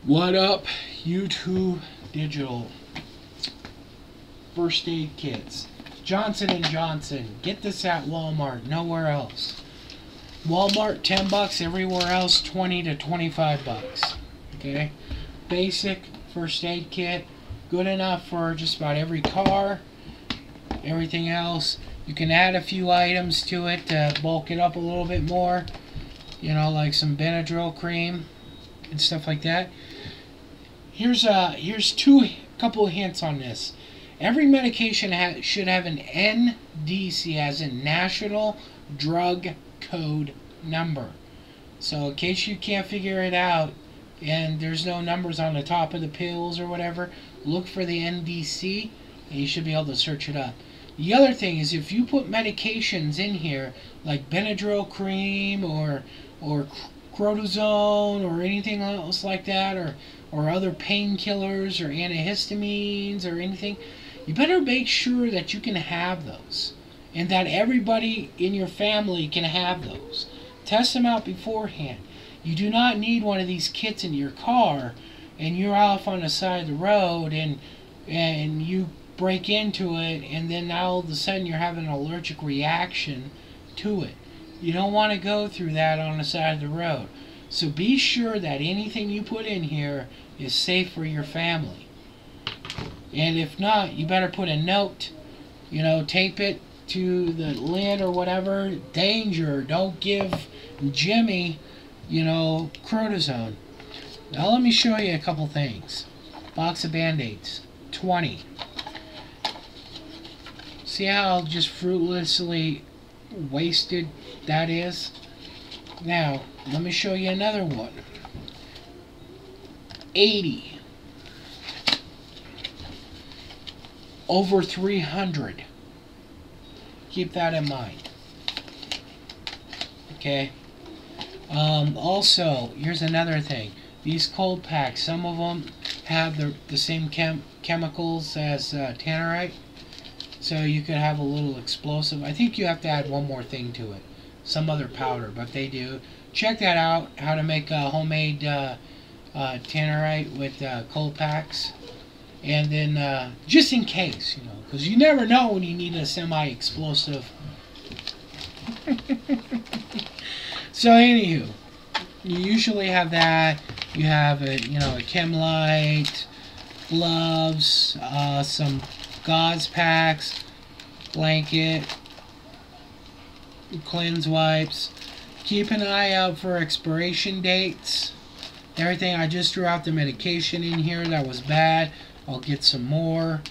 What up, YouTube Digital? First aid kits. Johnson & Johnson. Get this at Walmart, nowhere else. Walmart, 10 bucks, everywhere else 20 to 25 bucks. Okay? Basic first aid kit. Good enough for just about every car. Everything else, you can add a few items to it to bulk it up a little bit more. You know, like some Benadryl cream and stuff like that. Here's couple of hints on this. Every medication should have an NDC, as in National Drug Code number. So in case you can't figure it out and there's no numbers on the top of the pills or whatever, look for the NDC and you should be able to search it up. The other thing is, if you put medications in here like Benadryl cream or cortisone or anything else like that, or other painkillers or antihistamines or anything, you better make sure that you can have those and that everybody in your family can have those. Test them out beforehand. You do not need one of these kits in your car and you're off on the side of the road and you break into it and then now all of a sudden you're having an allergic reaction to it. You don't want to go through that on the side of the road. So be sure that anything you put in here is safe for your family. And if not, you better put a note, you know, tape it to the lid or whatever. Danger, don't give Jimmy, you know, cortisone. Now let me show you a couple things. Box of Bandaids, 20. See how just fruitlessly wasted that is? Now, let me show you another one. 80. Over 300. Keep that in mind. Okay. Also, here's another thing. These cold packs, some of them have the same chemicals as tannerite. So you could have a little explosive. I think you have to add one more thing to it. Some other powder, but they do. Check that out, how to make a homemade tannerite with cold packs. And then, just in case, you know, because you never know when you need a semi-explosive. So, anywho, you usually have that. You have a, you know, a Chemlite, gloves, some Gauze packs, blanket, cleanse wipes. Keep an eye out for expiration dates. Everything. I just threw out the medication in here that was bad. I'll get some more.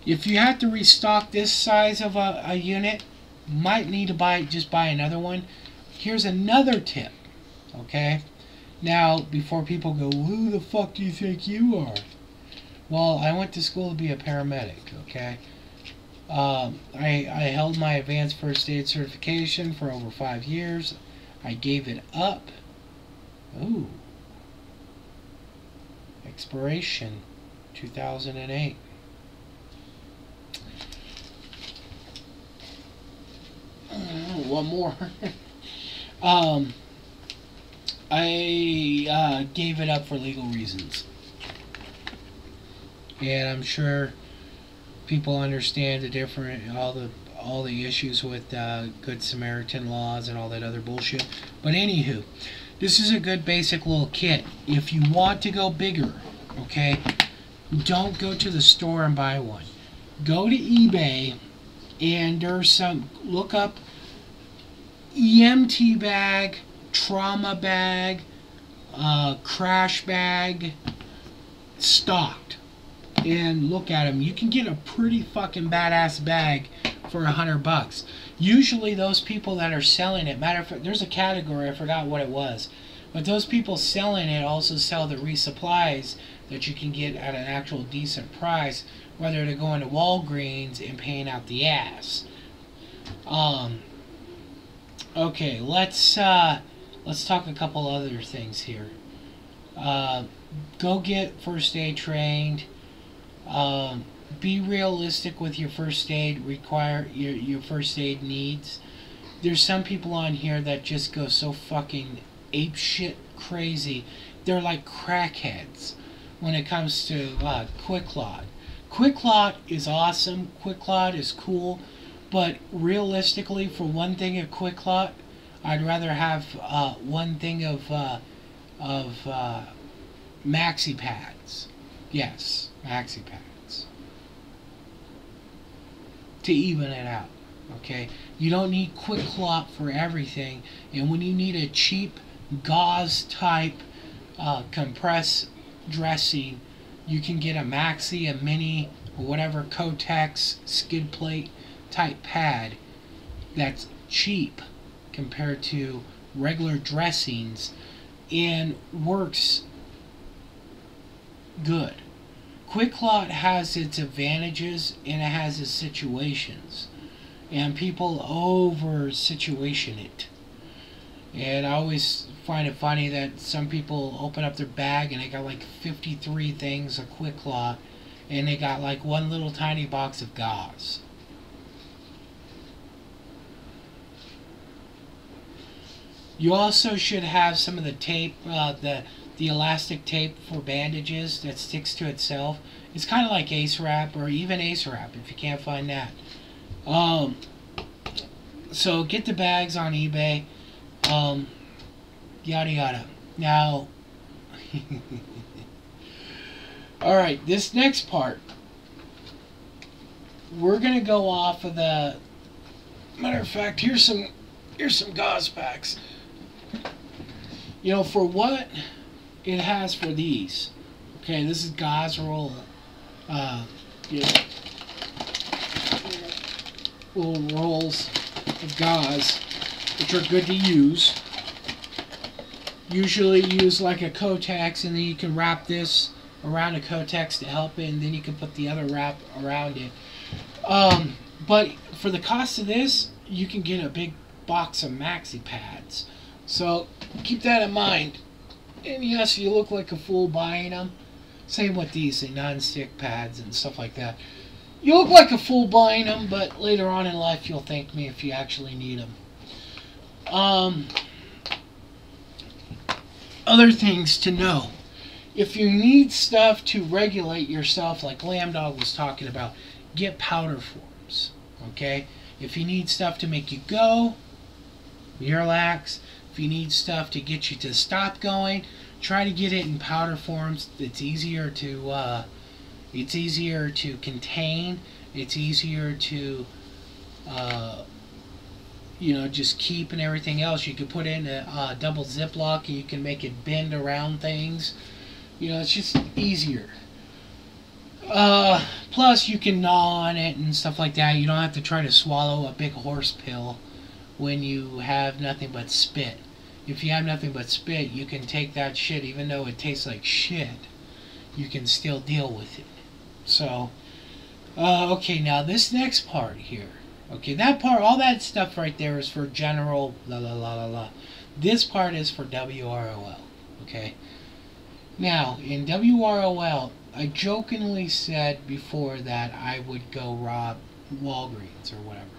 If you have to restock this size of a unit, might need to just buy another one. Here's another tip. Okay? Now, before people go, who the fuck do you think you are? Well, I went to school to be a paramedic, okay? I held my advanced first aid certification for over 5 years. I gave it up. Ooh. Expiration, 2008. One more. I gave it up for legal reasons. And I'm sure people understand all the issues with Good Samaritan laws and all that other bullshit. But anywho, this is a good basic little kit. If you want to go bigger, okay, don't go to the store and buy one. Go to eBay and there's some, look up EMT bag, trauma bag, crash bag, stocked. And look at them. You can get a pretty fucking badass bag for $100. Usually those people that are selling it, matter of fact, there's a category, I forgot what it was, but those people selling it also sell the resupplies that you can get at an actual decent price, whether they're going to Walgreens and paying out the ass. Okay, let's talk a couple other things here. Go get first aid trained. Be realistic with your first aid your first aid needs. There's some people on here that just go so fucking apeshit crazy they're like crackheads when it comes to quick clot. Quick clot is awesome. Quick clot is cool, but realistically, for one thing of quick clot, I'd rather have one thing of maxi pads. Yes, maxi pads to even it out. Okay, you don't need quick clot for everything, and when you need a cheap gauze type compress dressing, you can get a maxi, a mini, or whatever Kotex skid plate type pad that's cheap compared to regular dressings and works good. Quick clot has its advantages and it has its situations, and people over situation it. And I always find it funny that some people open up their bag and they got like 53 things of quick clot, and they got like one little tiny box of gauze. You also should have some of the tape, the elastic tape for bandages that sticks to itself. It's kind of like Ace Wrap, or even Ace Wrap if you can't find that. So get the bags on eBay. Yada yada. Now, alright, this next part, we're gonna go off of the, matter of fact, here's some gauze packs. You know, for what it has for these. Okay, this is WROL. You know, little rolls of gauze, which are good to use. Usually use like a Kotex, and then you can wrap this around a Kotex to help it, and then you can put the other wrap around it. But for the cost of this, you can get a big box of maxi pads. So keep that in mind. And yes, you look like a fool buying them. Same with these non-stick pads and stuff like that. You look like a fool buying them, but later on in life you'll thank me if you actually need them. Other things to know. If you need stuff to regulate yourself, like Lamb Dog was talking about, get powder forms. Okay? If you need stuff to make you go, relax. If you need stuff to get you to stop going, try to get it in powder forms. It's easier to contain. It's easier to you know, just keep and everything else. You can put it in a double Ziploc and you can make it bend around things. You know, it's just easier. Plus you can gnaw on it and stuff like that. You don't have to try to swallow a big horse pill when you have nothing but spit. If you have nothing but spit, you can take that shit, even though it tastes like shit, you can still deal with it. So, okay, now this next part here. Okay, that part, all that stuff right there is for general la la la la la. This part is for WROL. Okay. Now, in WROL, I jokingly said before that I would go rob Walgreens or whatever.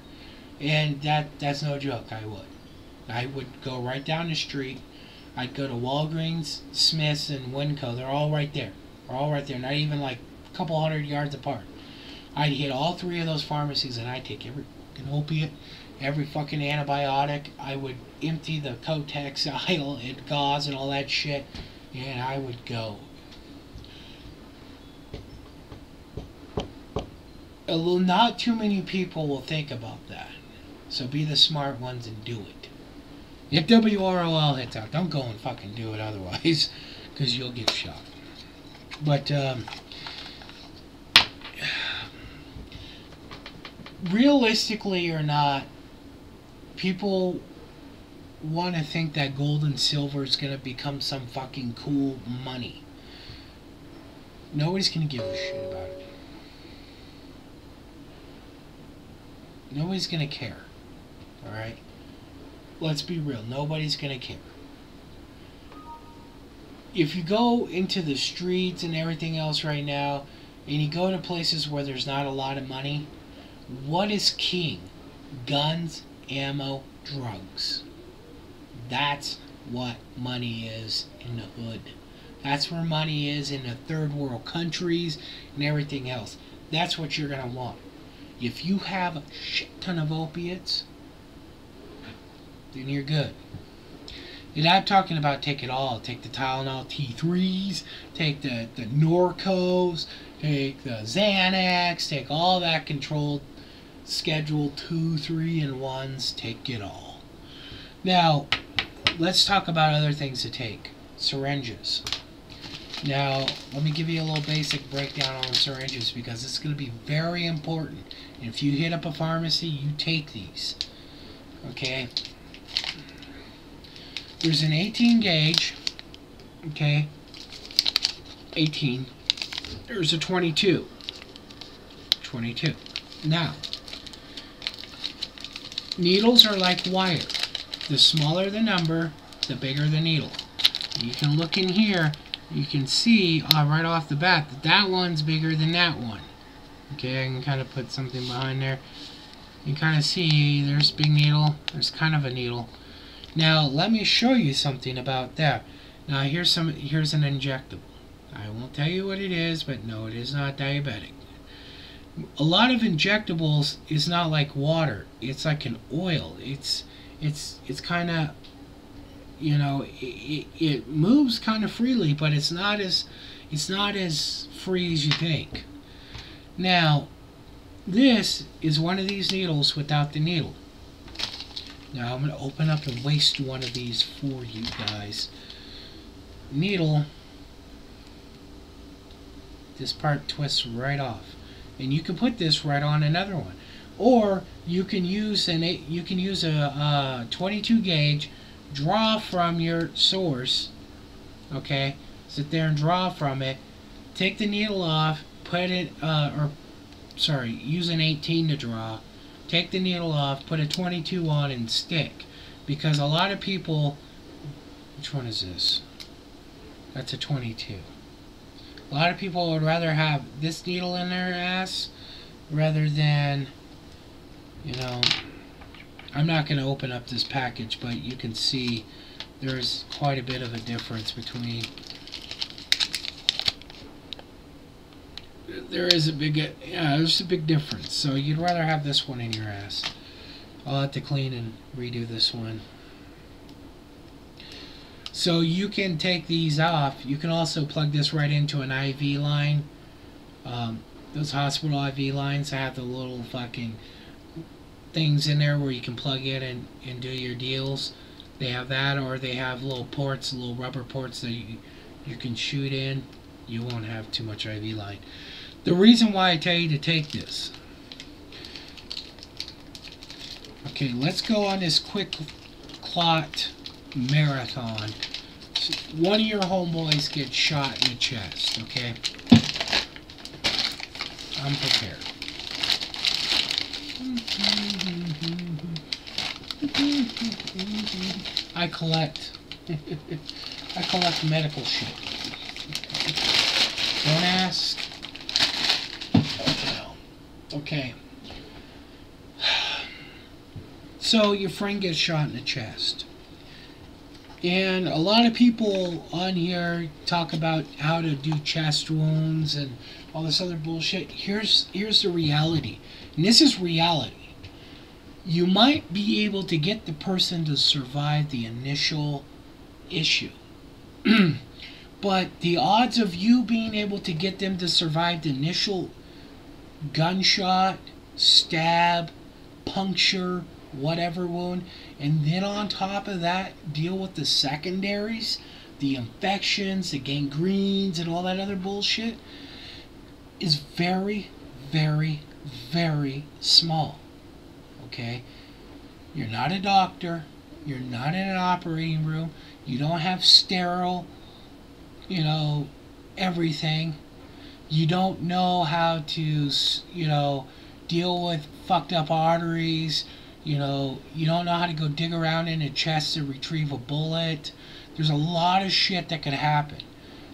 And that's no joke, I would. I would go right down the street. I'd go to Walgreens, Smith's, and Winco. They're all right there. They're all right there. Not even like a couple 100 yards apart. I'd hit all three of those pharmacies, and I'd take every fucking opiate, every fucking antibiotic. I would empty the Kotex aisle and gauze and all that shit, and I would go. Not too many people will think about that. So be the smart ones and do it. If WROL hits out, don't go and fucking do it otherwise, because you'll get shot. But, realistically or not, people want to think that gold and silver is going to become some fucking cool money. Nobody's going to give a shit about it. Nobody's going to care. Alright? Let's be real. Nobody's going to care. If you go into the streets and everything else right now, and you go to places where there's not a lot of money, what is king? Guns, ammo, drugs. That's what money is in the hood. That's where money is in the third world countries and everything else. That's what you're going to want. If you have a shit ton of opiates, then you're good. And I'm talking about take it all. Take the Tylenol T3s, take the Norcos, take the Xanax, take all that controlled Schedule 2, 3, and 1s. Take it all. Now, let's talk about other things to take. Syringes. Now, let me give you a little basic breakdown on syringes because it's going to be very important. And if you hit up a pharmacy, you take these. Okay? There's an 18 gauge. Okay? 18. There's a 22. 22. Now, needles are like wire. The smaller the number, the bigger the needle. You can look in here. You can see right off the bat that that one's bigger than that one. Okay, I can kind of put something behind there. You can kind of see there's a big needle, there's kind of a needle. Now let me show you something about that. Now here's an injectable. I won't tell you what it is, but no, it is not diabetic. A lot of injectables is not like water. It's like an oil. It's kind of, you know, it moves kind of freely, but it's not as free as you think. Now, this is one of these needles without the needle. Now I'm going to open up and waste one of these for you guys. Needle. This part twists right off, and you can put this right on another one, or you can use a 22 gauge. Draw from your source, okay? Sit there and draw from it. Take the needle off, put it, use an 18 to draw. Take the needle off, put a 22 on, and stick. Because a lot of people, which one is this? That's a 22. A lot of people would rather have this needle in their ass rather than, you know, I'm not going to open up this package, but you can see there's quite a bit of a difference between. There's a big difference. So you'd rather have this one in your ass. I'll have to clean and redo this one. So you can take these off. You can also plug this right into an IV line. Those hospital IV lines have the little fucking things in there where you can plug in and do your deals. They have that, or they have little ports, little rubber ports that you can shoot in. You won't have too much IV line. The reason why I tell you to take this. Okay, let's go on this quick clot marathon. One of your homeboys gets shot in the chest, okay? I'm prepared. I collect medical shit. Don't ask. Okay. So your friend gets shot in the chest. And a lot of people on here talk about how to do chest wounds and all this other bullshit. Here's the reality. And this is reality. You might be able to get the person to survive the initial issue. But the odds of you being able to get them to survive the initial gunshot, stab, puncture, whatever wound, and then on top of that deal with the secondaries, the infections, the gangrenes, and all that other bullshit, is very, very, very small. Okay? You're not a doctor. You're not in an operating room. You don't have sterile, you know, everything. You don't know how to, you know, deal with fucked up arteries. You know, you don't know how to go dig around in a chest to retrieve a bullet. There's a lot of shit that could happen.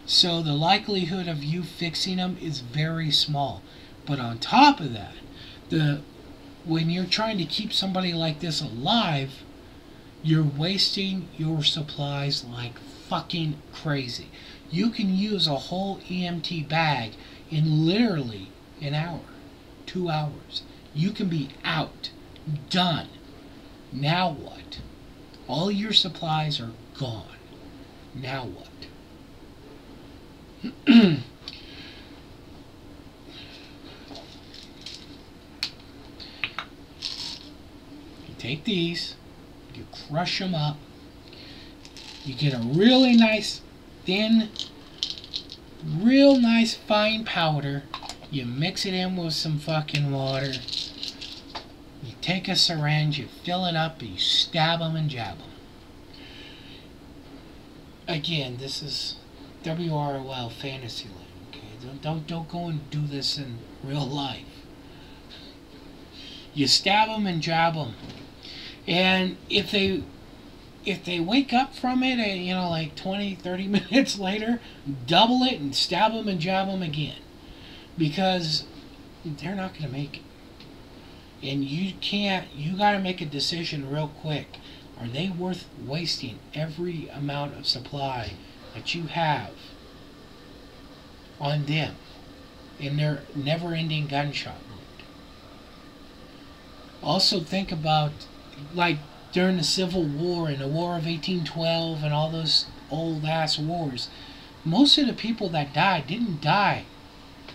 So the likelihood of you fixing them is very small. But on top of that, when you're trying to keep somebody like this alive, you're wasting your supplies like fucking crazy. You can use a whole EMT bag in literally an hour, 2 hours. You can be out, done. Now what? All your supplies are gone. Now what? You take these, you crush them up, you get a really nice thin, real nice fine powder, you mix it in with some fucking water, you take a syringe, you fill it up, you stab them and jab them. Again, this is WROL Fantasyland, okay? Don't go and do this in real life. You stab them and jab them. And if they wake up from it, you know, like 20-30 minutes later, double it and stab them and jab them again, because they're not going to make it. And you got to make a decision real quick. Are they worth wasting every amount of supply that you have on them in their never-ending gunshot wound? Also think about, like, during the Civil War and the War of 1812 and all those old-ass wars, most of the people that died didn't die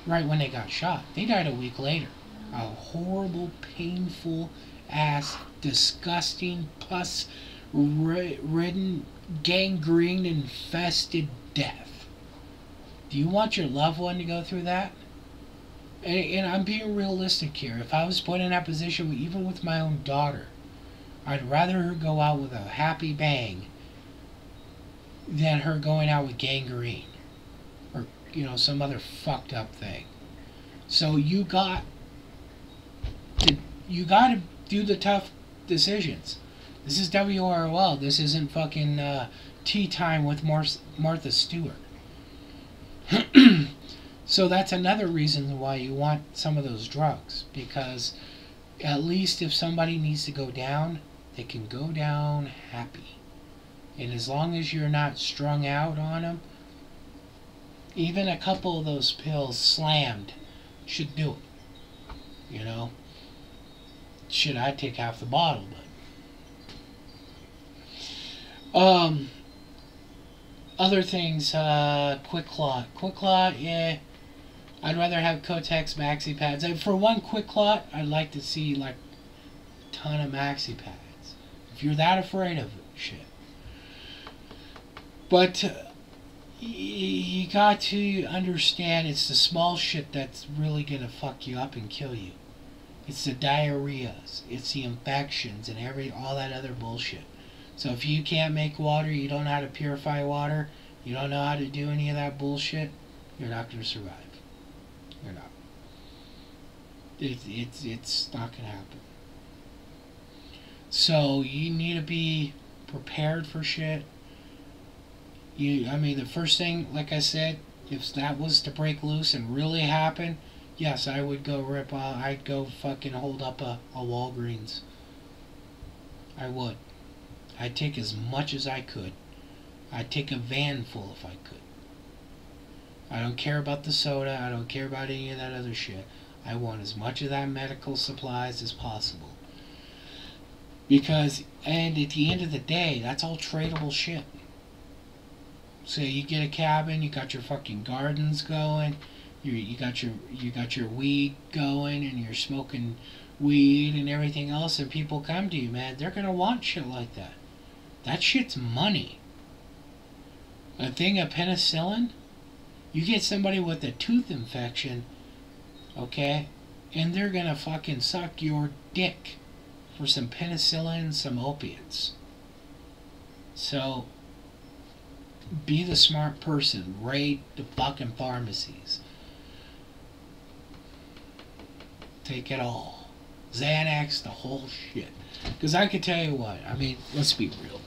right when they got shot. They died a week later. A horrible, painful-ass, disgusting, pus-ridden, gangrene-infested death. Do you want your loved one to go through that? And I'm being realistic here. If I was put in that position, even with my own daughter, I'd rather her go out with a happy bang than her going out with gangrene or, you know, some other fucked up thing. So you got to do the tough decisions. This is WROL. This isn't fucking tea time with Martha Stewart. So that's another reason why you want some of those drugs, because at least if somebody needs to go down, they can go down happy. And as long as you're not strung out on them, even a couple of those pills slammed should do it. You know? Shit, I'd take half the bottle, but other things, quick clot. Quick clot, yeah. I'd rather have Kotex maxi pads. For one quick clot, I'd like to see like a ton of maxi pads. If you're that afraid of it, shit. But you got to understand, it's the small shit that's really gonna fuck you up and kill you. It's the diarrheas, it's the infections, and all that other bullshit. So if you can't make water, you don't know how to purify water, you don't know how to do any of that bullshit, you're not gonna survive. You're not. It's not gonna happen. So you need to be prepared for shit. I mean, the first thing, like I said, if that was to break loose and really happen, yes, I would go I'd go fucking hold up a Walgreens. I would. I'd take as much as I could. I'd take a van full if I could. I don't care about the soda. I don't care about any of that other shit. I want as much of that medical supplies as possible. Because, and at the end of the day, that's all tradable shit. So you get a cabin, you got your fucking gardens going, you got your weed going, and you're smoking weed and everything else, and people come to you, man. They're gonna want shit like that. That shit's money. A thing of penicillin, you get somebody with a tooth infection, okay, and they're gonna fucking suck your dick for some penicillin and some opiates. So be the smart person. Raid the fucking pharmacies. Take it all. Xanax, the whole shit. Because I can tell you what, I mean, let's be real.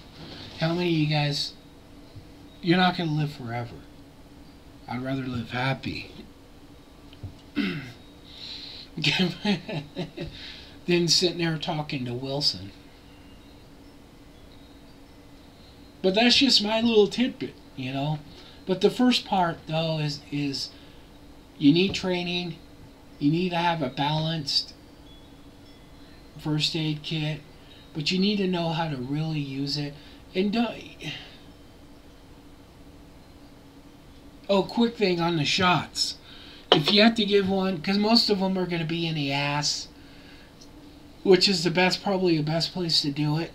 How many of you guys, you're not going to live forever. I'd rather live happy than sitting there talking to Wilson. But that's just my little tidbit, you know. But the first part though is you need training. You need to have a balanced first aid kit, but you need to know how to really use it. And don't. Oh, quick thing on the shots. If you have to give one, because most of them are going to be in the ass, which is probably the best place to do it.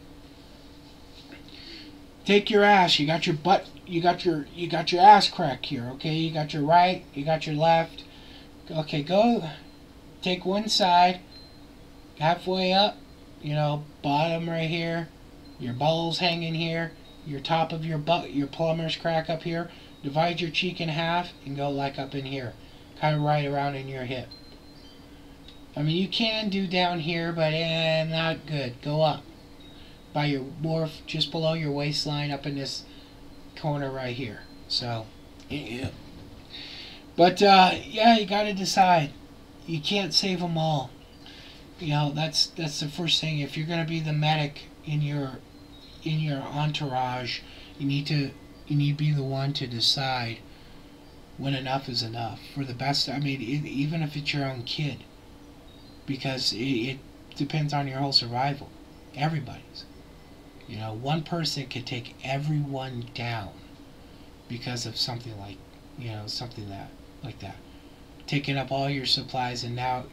Take your ass. You got your butt. You got your ass crack here. Okay, you got your right. You got your left. Okay, go. Take one side, halfway up. You know, bottom right here. Your bowl's hanging here. Your top of your butt. Your plumber's crack up here. Divide your cheek in half and go like up in here, kind of right around in your hip. I mean, you can do down here, but not good. Go up by your just below your waistline, up in this corner right here. So, yeah. But yeah, you got to decide. You can't save them all. You know, that's the first thing. If you're gonna be the medic in your entourage, you need to be the one to decide when enough is enough for the best. I mean, even if it's your own kid, because it depends on your whole survival. Everybody's. You know, one person could take everyone down because of something like, you know, something like that. Taking up all your supplies, and now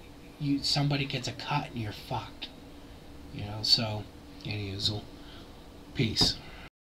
somebody gets a cut and you're fucked. You know, so, anyways, peace.